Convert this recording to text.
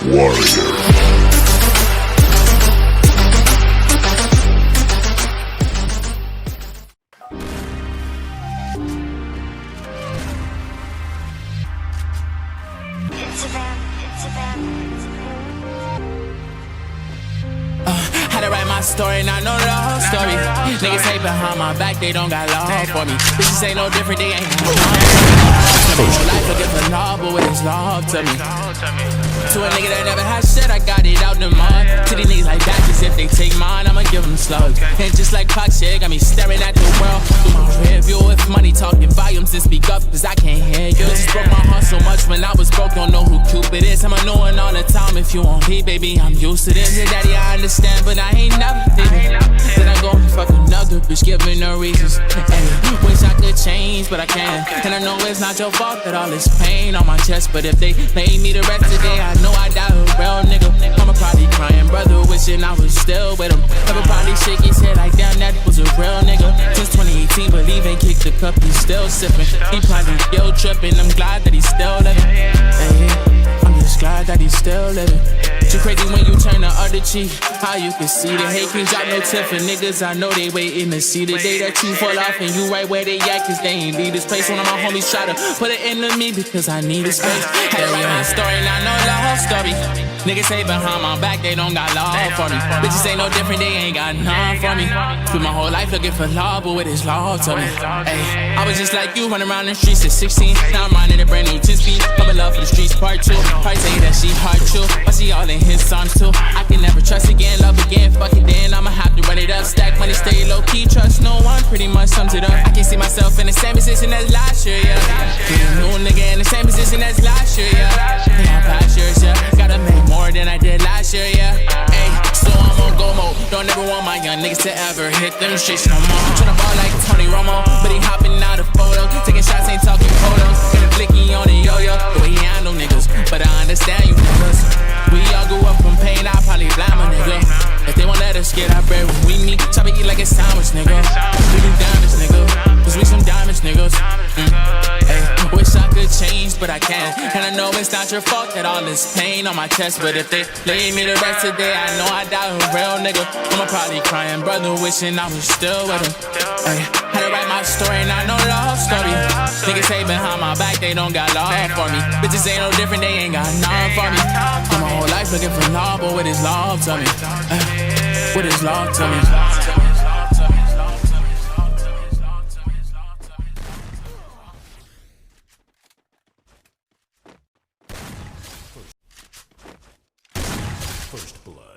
warrior. Had to write my story, not know the whole story. Niggas hate behind my back, they don't got love for me. Bitches ain't no different, they ain't got love. My whole life looking for love, but what is love to me? To a nigga that never had shit, I got it out the mud. To these niggas like that, cause if they take mine, I'ma give them slugs. And just like Pac shit, got me staring at the world through my rear view. With money talking volumes and speak up, cause I can't hear you. Just broke my heart so much when I was broke, don't know who Cupid is. I'm a new one all the time, if you want me, baby, I'm used to this. Your daddy, I understand, but I ain't never did it. Then I go and fuck another bitch, giving no reasons. Ay, wish I could change, but I can't. And I know it's not your fault that all this pain on my chest. But if they lay me to rest today, I know I die a real nigga. I'ma probably crying, brother, wishing I was still with him. Never probably shake his head like damn, that was a real nigga. Since 2018, believe ain't kicked the cup, he's still sipping. He probably guilt tripping, I'm glad that he's still living. Ay, I'm just glad that he's still living. Too crazy when you turn the other cheek. How you can see the hate can drop no tip for niggas. I know they waiting to see the day that you fall off and you right where they at, cause they ain't leave this place. One of my homies try to put it into me because I need a space. Had to write my story, not know the whole story. Niggas hate behind my back, they don't got love for me. Bitches ain't no different, they ain't got none for me. Spent my whole life looking for love, but what is love to me? Ay, I was just like you, running around the streets at 16. Now I'm riding a brand new 10-speed. I'm in love for the streets, part 2. Probably say that she hard too, but she all in his songs too. I can never trust again, love again, fuck it then. I'ma have to run it up, stack money, stay low key, trust no one. Pretty much sums it up. I can see myself in the same position as last year, yeah. New nigga in the same position as last year, yeah. Yeah, past years, yeah. Gotta make more than I did last year, yeah. Ay, so I'm on go mode. Don't ever want my young niggas to ever hit them streets no more. Tryna ball like Tony Romo, but he hopping out of photos, taking shots, ain't talking photos. Got a blicky on the yo-yo, the way he handle niggas. But I understand you niggas. We all grew up from pain, I probably blame a nigga. If they won't let us get our bread when we meet, chop it eat like a sandwich, nigga. We do damage, nigga, cause we some damage, niggas. Ay, wish I could change, but I can't. And I know it's not your fault that all this pain on my chest. But if they lay me to rest today, I know I die a real nigga. I'ma probably crying, brother, wishing I was still with him. Ay, had to write my story, and I know the whole story. Niggas hate behind my back, they don't got love for me. Bitches ain't no different, they ain't got none for me. Spent my whole life looking for love, but what is love to me? What is love to me? First blood.